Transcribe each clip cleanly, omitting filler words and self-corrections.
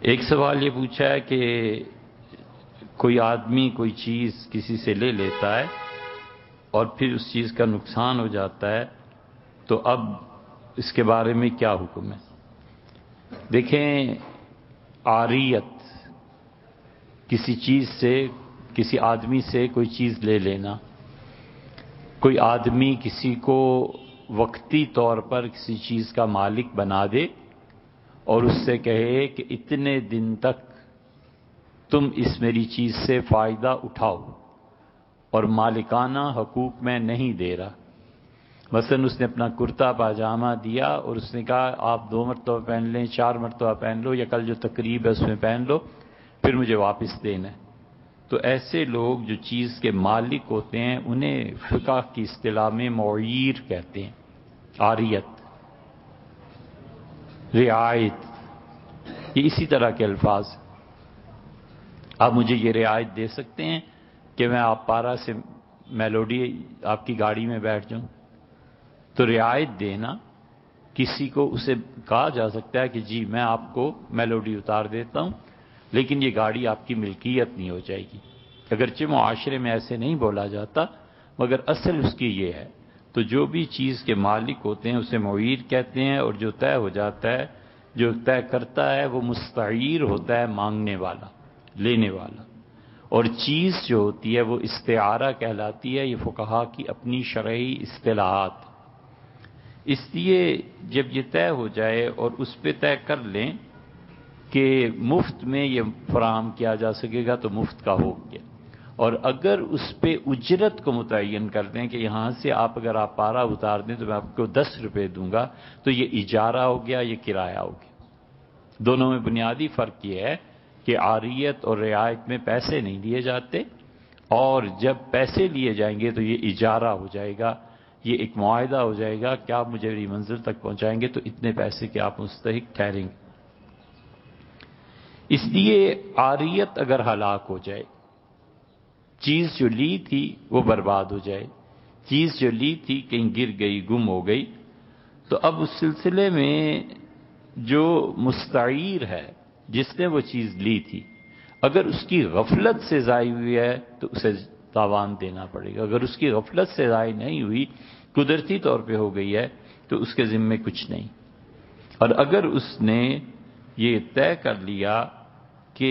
ایک سوال یہ پوچھا ہے کہ کوئی آدمی کوئی چیز کسی سے لے لیتا ہے اور پھر اس چیز کا نقصان ہو جاتا ہے تو اب اس کے بارے میں کیا حکم ہے؟ دیکھیں، عاریت کسی چیز سے، کسی آدمی سے کوئی چیز لے لینا، کوئی آدمی کسی کو وقتی طور پر کسی چیز کا مالک بنا دے اور اس سے کہے کہ اتنے دن تک تم اس میری چیز سے فائدہ اٹھاؤ اور مالکانہ حقوق میں نہیں دے رہا۔ مثلا اس نے اپنا کرتا پاجامہ دیا اور اس نے کہا آپ 2 مرتبہ پہن لیں، 4 مرتبہ پہن لو، یا کل جو تقریب ہے اس میں پہن لو، پھر مجھے واپس دینا ہے۔ تو ایسے لوگ جو چیز کے مالک ہوتے ہیں انہیں فقہ کی اصطلاح میں معیر کہتے ہیں۔ عاریت، رعایت، یہ اسی طرح کے الفاظ۔ آپ مجھے یہ رعایت دے سکتے ہیں کہ میں آپ پارا سے میلوڈی آپ کی گاڑی میں بیٹھ جاؤں؟ تو رعایت دینا، کسی کو اسے کہا جا سکتا ہے کہ جی میں آپ کو میلوڈی اتار دیتا ہوں لیکن یہ گاڑی آپ کی ملکیت نہیں ہو جائے گی، اگرچہ معاشرے میں ایسے نہیں بولا جاتا مگر اصل اس کی یہ ہے۔ تو جو بھی چیز کے مالک ہوتے ہیں اسے معیر کہتے ہیں، اور جو طے ہو جاتا ہے، جو طے کرتا ہے وہ مستعیر ہوتا ہے، مانگنے والا، لینے والا، اور چیز جو ہوتی ہے وہ استعارہ کہلاتی ہے۔ یہ فقہا کی اپنی شرعی اصطلاحات۔ اس لیے جب یہ طے ہو جائے اور اس پہ طے کر لیں کہ مفت میں یہ فراہم کیا جا سکے گا تو مفت کا ہو گیا، اور اگر اس پہ اجرت کو متعین کر دیں کہ یہاں سے اگر آپ پارا اتار دیں تو میں آپ کو 10 روپے دوں گا، تو یہ اجارہ ہو گیا، یہ کرایہ ہو گیا۔ دونوں میں بنیادی فرق یہ ہے کہ عاریت اور رعایت میں پیسے نہیں لیے جاتے، اور جب پیسے لیے جائیں گے تو یہ اجارہ ہو جائے گا، یہ ایک معاہدہ ہو جائے گا کہ آپ مجھے میری منزل تک پہنچائیں گے تو اتنے پیسے کے آپ مستحق ٹھہریں گے۔ اس لیے عاریت اگر ہلاک ہو جائے، چیز جو لی تھی وہ برباد ہو جائے، چیز جو لی تھی کہیں گر گئی، گم ہو گئی، تو اب اس سلسلے میں جو مستعیر ہے جس نے وہ چیز لی تھی، اگر اس کی غفلت سے ضائع ہوئی ہے تو اسے تاوان دینا پڑے گا۔ اگر اس کی غفلت سے ضائع نہیں ہوئی، قدرتی طور پہ ہو گئی ہے، تو اس کے ذمے کچھ نہیں۔ اور اگر اس نے یہ طے کر لیا کہ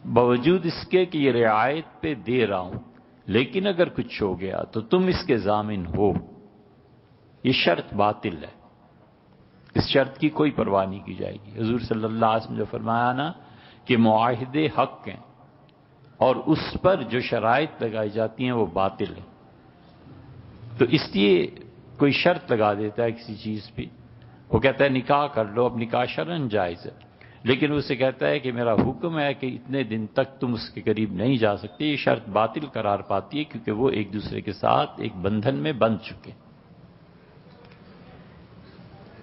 باوجود اس کے کہ یہ رعایت پہ دے رہا ہوں لیکن اگر کچھ ہو گیا تو تم اس کے ضامن ہو، یہ شرط باطل ہے، اس شرط کی کوئی پرواہ نہیں کی جائے گی۔ حضور صلی اللہ علیہ وسلم نے فرمایا نا کہ معاہدے حق ہیں اور اس پر جو شرائط لگائی جاتی ہیں وہ باطل ہیں۔ تو اس لیے کوئی شرط لگا دیتا ہے کسی چیز پہ، وہ کہتا ہے نکاح کر لو، اب نکاح شرعاً جائز ہے، لیکن اسے کہتا ہے کہ میرا حکم ہے کہ اتنے دن تک تم اس کے قریب نہیں جا سکتے، یہ شرط باطل قرار پاتی ہے کیونکہ وہ ایک دوسرے کے ساتھ ایک بندھن میں بندھ چکے۔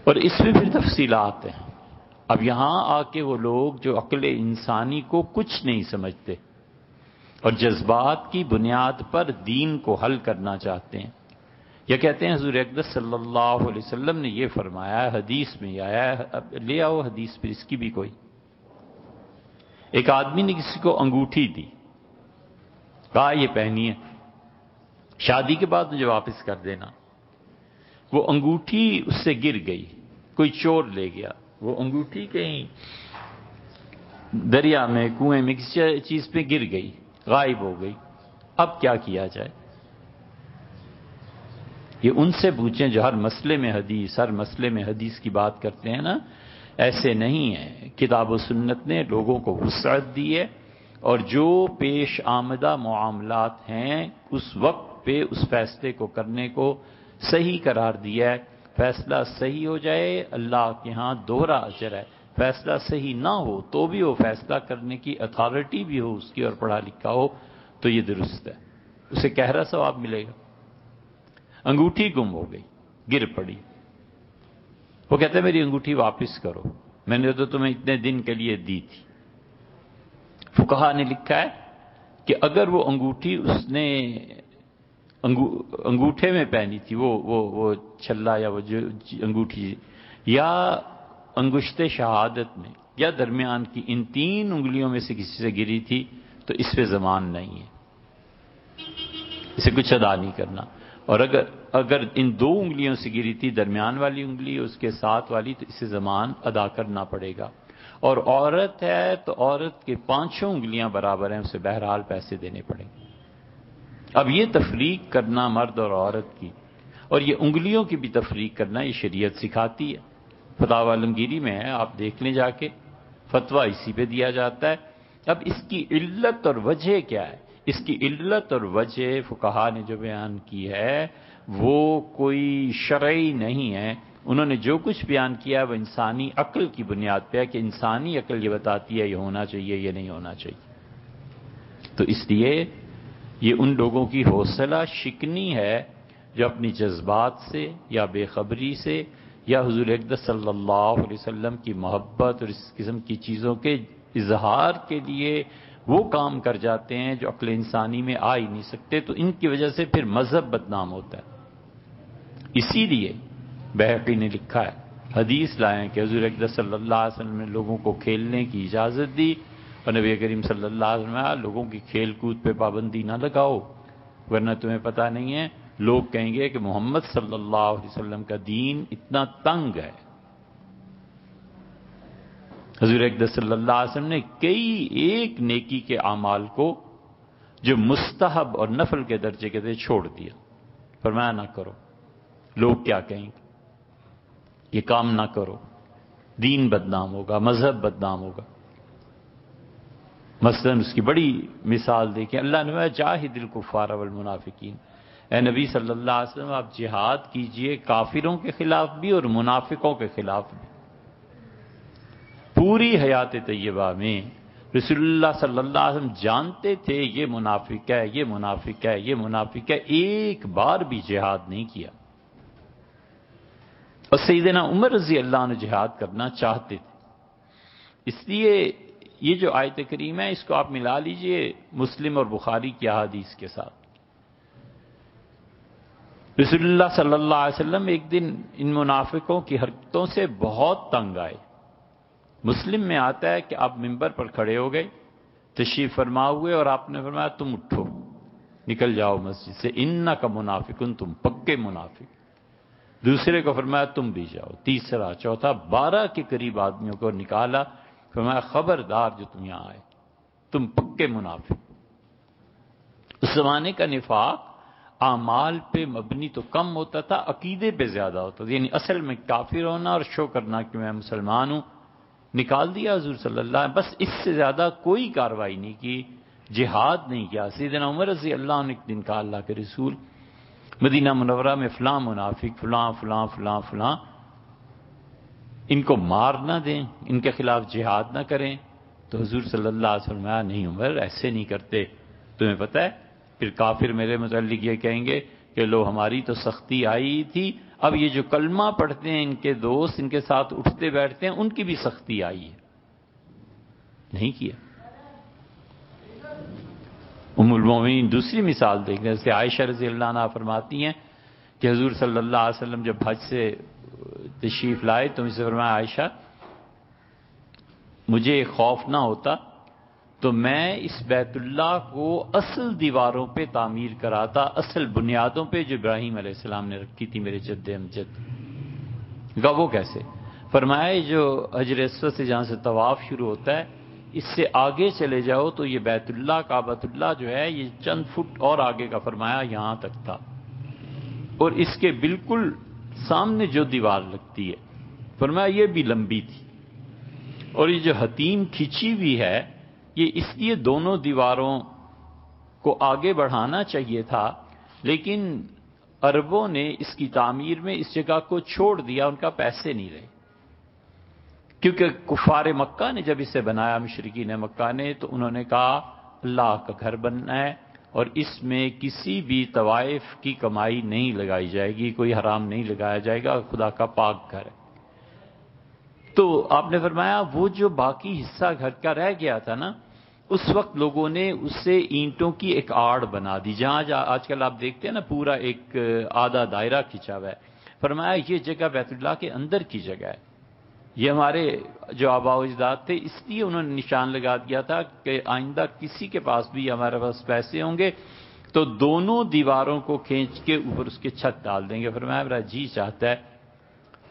اور اس میں پھر تفصیلات ہیں۔ اب یہاں آ کے وہ لوگ جو عقل انسانی کو کچھ نہیں سمجھتے اور جذبات کی بنیاد پر دین کو حل کرنا چاہتے ہیں، یا کہتے ہیں حضور اقدس صلی اللہ علیہ وسلم نے یہ فرمایا ہے، حدیث میں یہ آیا ہے، اب لے آؤ حدیث پھر اس کی بھی کوئی۔ ایک آدمی نے کسی کو انگوٹھی دی، کہا یہ پہنی ہے، شادی کے بعد مجھے واپس کر دینا۔ وہ انگوٹھی اس سے گر گئی، کوئی چور لے گیا، وہ انگوٹھی کہیں دریا میں، کنویں میں، کسی چیز پہ گر گئی، غائب ہو گئی، اب کیا کیا جائے؟ یہ ان سے پوچھیں جو ہر مسئلے میں حدیث کی بات کرتے ہیں نا۔ ایسے نہیں ہے، کتاب و سنت نے لوگوں کو وسعت دی ہے، اور جو پیش آمدہ معاملات ہیں اس وقت پہ اس فیصلے کو کرنے کو صحیح قرار دیا ہے۔ فیصلہ صحیح ہو جائے اللہ کے ہاں دوہرا اجر ہے، فیصلہ صحیح نہ ہو تو بھی وہ فیصلہ کرنے کی اتھارٹی بھی ہو اس کی اور پڑھا لکھا ہو تو یہ درست ہے، اسے گہرا ثواب ملے گا۔ انگوٹھی گم ہو گئی، گر پڑی، وہ کہتا ہے میری انگوٹھی واپس کرو، میں نے تو تمہیں اتنے دن کے لیے دی تھی۔ فقہا نے لکھا ہے کہ اگر وہ انگوٹھی اس نے انگوٹھے میں پہنی تھی، وہ چھلا یا وہ جو انگوٹھی، یا انگشت شہادت میں یا درمیان کی ان 3 انگلیوں میں سے کسی سے گری تھی تو اس پہ زمان نہیں ہے، اسے کچھ ادا نہیں کرنا. اور اگر ان 2 انگلیوں سے گری تھی، درمیان والی انگلی اس کے ساتھ والی، تو اسے زمان ادا کرنا پڑے گا. اور عورت ہے تو عورت کے 5 انگلیاں برابر ہیں، اسے بہرحال پیسے دینے پڑیں گے. اب یہ تفریق کرنا مرد اور عورت کی، اور یہ انگلیوں کی بھی تفریق کرنا، یہ شریعت سکھاتی ہے. فتاوی عالمگیری میں ہے، آپ دیکھ لیں جا کے، فتویٰ اسی پہ دیا جاتا ہے. اب اس کی علت اور وجہ کیا ہے؟ اس کی علت اور وجہ فقہا نے جو بیان کی ہے وہ کوئی شرعی نہیں ہے. انہوں نے جو کچھ بیان کیا ہے وہ انسانی عقل کی بنیاد پہ ہے کہ انسانی عقل یہ بتاتی ہے یہ ہونا چاہیے، یہ نہیں ہونا چاہیے. تو اس لیے یہ ان لوگوں کی حوصلہ شکنی ہے جو اپنی جذبات سے یا بے خبری سے یا حضور اقدس صلی اللہ علیہ وسلم کی محبت اور اس قسم کی چیزوں کے اظہار کے لیے وہ کام کر جاتے ہیں جو عقل انسانی میں آ ہی نہیں سکتے. تو ان کی وجہ سے پھر مذہب بدنام ہوتا ہے. اسی لیے بہقی نے لکھا ہے، حدیث لائے کہ حضور اقدس صلی اللہ علیہ وسلم نے لوگوں کو کھیلنے کی اجازت دی، اور نبی کریم صلی اللہ علیہ وسلم نے لوگوں کی کھیل کود پہ پابندی نہ لگاؤ ورنہ تمہیں پتہ نہیں ہے لوگ کہیں گے کہ محمد صلی اللہ علیہ وسلم کا دین اتنا تنگ ہے. حضور اقدس صلی اللہ علیہ وسلم نے کئی ایک نیکی کے اعمال کو جو مستحب اور نفل کے درجے کے تھے چھوڑ دیا. فرمایا نہ کرو، لوگ کیا کہیں گے، یہ کام نہ کرو، دین بدنام ہوگا، مذہب بدنام ہوگا. مثلا اس کی بڑی مثال دیکھیں، اللہ نے جاہد الکفار والمنافقین، اے نبی صلی اللہ علیہ وسلم آپ جہاد کیجئے کافروں کے خلاف بھی اور منافقوں کے خلاف بھی. پوری حیات طیبہ میں رسول اللہ صلی اللہ علیہ وسلم جانتے تھے یہ منافق ہے، یہ منافق ہے، یہ منافق ہے، ایک بار بھی جہاد نہیں کیا. اور سیدنا عمر رضی اللہ عنہ جہاد کرنا چاہتے تھے. اس لیے یہ جو آیت کریمہ ہے اس کو آپ ملا لیجئے مسلم اور بخاری کی احادیث کے ساتھ. رسول اللہ صلی اللہ علیہ وسلم ایک دن ان منافقوں کی حرکتوں سے بہت تنگ آئے. مسلم میں آتا ہے کہ آپ ممبر پر کھڑے ہو گئے، تشریف فرما ہوئے، اور آپ نے فرمایا تم اٹھو، نکل جاؤ مسجد سے، انک منافقن، تم پکے منافق. دوسرے کو فرمایا تم بھی جاؤ، تیسرا، چوتھا، 12 کے قریب آدمیوں کو نکالا، فرمایا خبردار جو تم یہاں آئے، تم پکے منافق. اس زمانے کا نفاق اعمال پہ مبنی تو کم ہوتا تھا، عقیدے پہ زیادہ ہوتا تھا. یعنی اصل میں کافر ہونا اور شو کرنا کہ میں مسلمان ہوں. نکال دیا حضور صلی اللہ علیہ وسلم، بس اس سے زیادہ کوئی کاروائی نہیں کی، جہاد نہیں کیا. سیدنا عمر رضی اللہ عنہ ایک دن کہا اللہ کے رسول مدینہ منورہ میں فلاں منافق فلاں فلاں فلاں فلاں، ان کو مار نہ دیں، ان کے خلاف جہاد نہ کریں. تو حضور صلی اللہ علیہ وسلم نہیں عمر ایسے نہیں کرتے، تمہیں پتہ ہے پھر کافر میرے متعلق یہ کہیں گے کہ لو ہماری تو سختی آئی تھی، اب یہ جو کلمہ پڑھتے ہیں ان کے دوست ان کے ساتھ اٹھتے بیٹھتے ہیں ان کی بھی سختی آئی ہے. نہیں کیا. ام المومنین دوسری مثال دیکھ رہے ہیں، جیسے عائشہ رضی اللہ عنہا فرماتی ہیں کہ حضور صلی اللہ علیہ وسلم جب حج سے تشریف لائے تو مجھ سے فرمایا عائشہ مجھے خوف نہ ہوتا تو میں اس بیت اللہ کو اصل دیواروں پہ تعمیر کراتا، اصل بنیادوں پہ جو ابراہیم علیہ السلام نے رکھی تھی میرے جد امجد. کہا وہ کیسے؟ فرمایا جو حجر اسود سے جہاں سے طواف شروع ہوتا ہے اس سے آگے چلے جاؤ تو یہ بیت اللہ کعبۃ اللہ جو ہے یہ چند فٹ اور آگے کا، فرمایا یہاں تک تھا، اور اس کے بالکل سامنے جو دیوار لگتی ہے فرمایا یہ بھی لمبی تھی، اور یہ جو حتیم کھچی ہوئی ہے یہ اس لیے دونوں دیواروں کو آگے بڑھانا چاہیے تھا، لیکن عربوں نے اس کی تعمیر میں اس جگہ کو چھوڑ دیا، ان کا پیسے نہیں رہے. کیونکہ کفار مکہ نے جب اسے بنایا، مشرکین مکہ نے، تو انہوں نے کہا اللہ کا گھر بننا ہے اور اس میں کسی بھی طوائف کی کمائی نہیں لگائی جائے گی، کوئی حرام نہیں لگایا جائے گا، خدا کا پاک گھر ہے. تو آپ نے فرمایا وہ جو باقی حصہ گھر کا رہ گیا تھا نا، اس وقت لوگوں نے اس سے اینٹوں کی ایک آڑ بنا دی، جہاں آج کل آپ دیکھتے ہیں نا پورا ایک آدھا دائرہ کھینچا ہوا ہے. فرمایا یہ جگہ بیت اللہ کے اندر کی جگہ ہے، یہ ہمارے جو آباء و اجداد تھے، اس لیے انہوں نے نشان لگا دیا تھا کہ آئندہ کسی کے پاس بھی ہمارے پاس پیسے ہوں گے تو دونوں دیواروں کو کھینچ کے اوپر اس کے چھت ڈال دیں گے۔ فرمایا میرا جی چاہتا ہے۔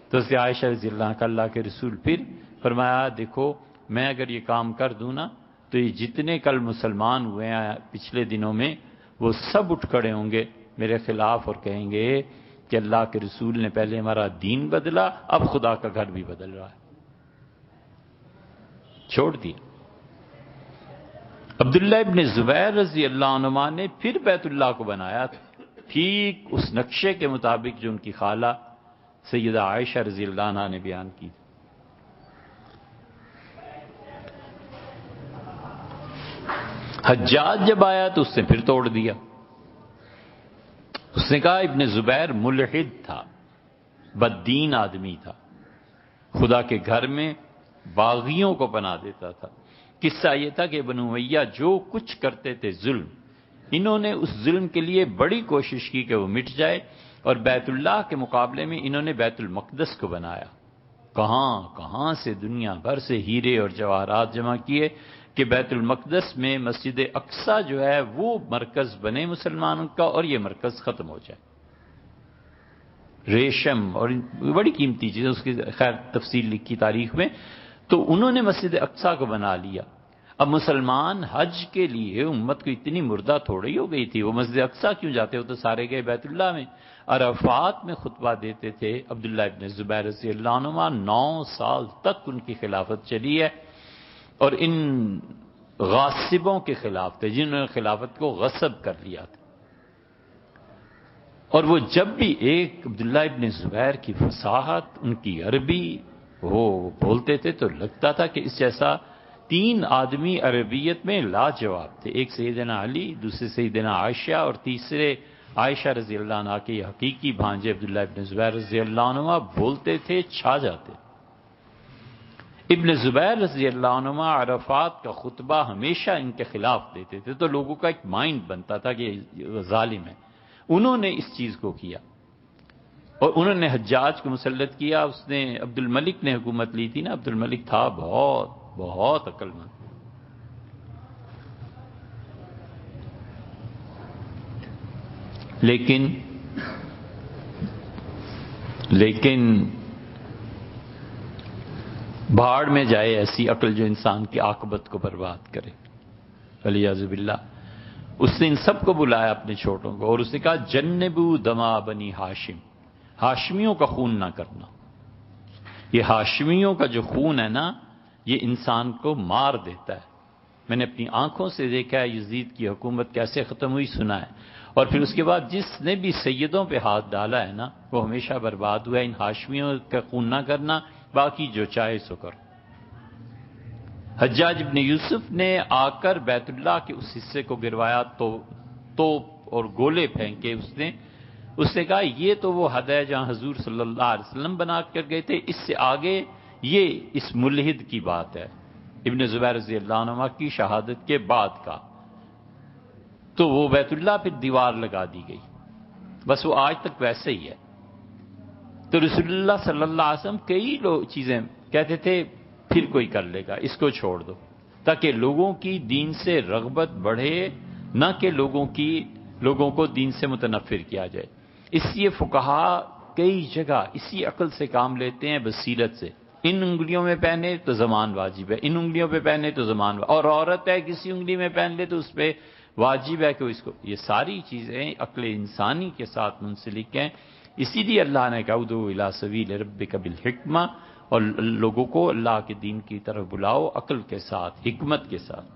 تو اس سے عائشہ رضی اللہ عنہا اللہ کے رسول پھر فرمایا دیکھو میں اگر یہ کام کر دوں نا تو یہ جتنے کل مسلمان ہوئے ہیں پچھلے دنوں میں وہ سب اٹھ کھڑے ہوں گے میرے خلاف اور کہیں گے کہ اللہ کے رسول نے پہلے ہمارا دین بدلا، اب خدا کا گھر بھی بدل رہا ہے۔ چھوڑ دیا۔ عبداللہ ابن زبیر رضی اللہ عنہ نے پھر بیت اللہ کو بنایا ٹھیک اس نقشے کے مطابق جو ان کی خالہ سیدہ عائشہ رضی اللہ عنہا نے بیان کی۔ حجاج جب آیا تو اس نے پھر توڑ دیا۔ اس نے کہا ابن زبیر ملحد تھا، بددین آدمی تھا، خدا کے گھر میں باغیوں کو پناہ دیتا تھا۔ قصہ یہ تھا کہ بنو امیہ جو کچھ کرتے تھے ظلم، انہوں نے اس ظلم کے لیے بڑی کوشش کی کہ وہ مٹ جائے، اور بیت اللہ کے مقابلے میں انہوں نے بیت المقدس کو بنایا۔ کہاں سے دنیا بھر سے ہیرے اور جواہرات جمع کیے کہ بیت المقدس میں مسجد اقصی جو ہے وہ مرکز بنے مسلمانوں کا اور یہ مرکز ختم ہو جائے۔ ریشم اور بڑی قیمتی چیز، اس کی خیر تفصیل لکھی تاریخ میں، تو انہوں نے مسجد اقصی کو بنا لیا۔ اب مسلمان حج کے لیے امت کو اتنی مردہ تھوڑی ہو گئی تھی، وہ مسجد اقصی کیوں جاتے؟ ہو تو سارے گئے بیت اللہ میں۔ عرفات میں خطبہ دیتے تھے عبداللہ ابن زبیر رضی اللہ عنہ، 9 سال تک ان کی خلافت چلی ہے، اور ان غاصبوں کے خلاف تھے جنہوں نے خلافت کو غصب کر لیا تھا۔ اور وہ جب بھی ایک عبداللہ ابن زبیر کی فصاحت، ان کی عربی وہ بولتے تھے تو لگتا تھا کہ اس جیسا 3 آدمی عربیت میں لاجواب تھے، ایک سیدنا علی، دوسرے سیدنا عائشہ، اور تیسرے عائشہ رضی اللہ عنہ کے حقیقی بھانجے عبداللہ ابن زبیر رضی اللہ عنہ بولتے تھے چھا جاتے۔ ابن زبیر رضی اللہ عنہ عرفات کا خطبہ ہمیشہ ان کے خلاف دیتے تھے، تو لوگوں کا ایک مائنڈ بنتا تھا کہ یہ ظالم ہے۔ انہوں نے اس چیز کو کیا اور انہوں نے حجاج کو مسلط کیا۔ اس نے عبد الملک نے حکومت لی تھی نا، عبد الملک تھا بہت عقل مند، لیکن بھاڑ میں جائے ایسی عقل جو انسان کی عاقبت کو برباد کرے، والعیاذ باللہ۔ اس نے ان سب کو بلایا اپنے چھوٹوں کو، اور اس نے کہا جنبوا دما بنی ہاشم، ہاشمیوں کا خون نہ کرنا۔ یہ ہاشمیوں کا جو خون ہے نا، یہ انسان کو مار دیتا ہے۔ میں نے اپنی آنکھوں سے دیکھا ہے یزید کی حکومت کیسے ختم ہوئی، سنا ہے، اور پھر اس کے بعد جس نے بھی سیدوں پہ ہاتھ ڈالا ہے نا وہ ہمیشہ برباد ہوا ہے۔ ان ہاشمیوں کا خون نہ کرنا، باقی جو چاہے سو کرو۔ حجاج ابن یوسف نے آ کر بیت اللہ کے اس حصے کو گروایا، تو توپ اور گولے پھینکے۔ اس نے کہا یہ تو وہ حد ہے جہاں حضور صلی اللہ علیہ وسلم بنا کر گئے تھے، اس سے آگے یہ اس ملحد کی بات ہے، ابن زبیر رضی اللہ عنہ کی شہادت کے بعد کا۔ تو وہ بیت اللہ پھر دیوار لگا دی گئی، بس وہ آج تک ویسے ہی ہے۔ تو رسول اللہ صلی اللہ علیہ وسلم کئی چیزیں کہتے تھے پھر کوئی کر لے گا، اس کو چھوڑ دو، تاکہ لوگوں کی دین سے رغبت بڑھے، نہ کہ لوگوں کو دین سے متنفر کیا جائے۔ اس لیے فقہا کئی جگہ اسی عقل سے کام لیتے ہیں، بصیرت سے۔ ان انگلیوں میں پہنے تو زمان واجب ہے، ان انگلیوں پہ پہنے تو زمان واجب، اور عورت ہے کسی انگلی میں پہن لے تو اس پہ واجب ہے کہ اس کو، یہ ساری چیزیں عقل انسانی کے ساتھ منسلک ہیں۔ اسی لیے اللہ نے کہا ادعو الی سبیل ربک بالحکمہ، اور لوگوں کو اللہ کے دین کی طرف بلاؤ عقل کے ساتھ، حکمت کے ساتھ۔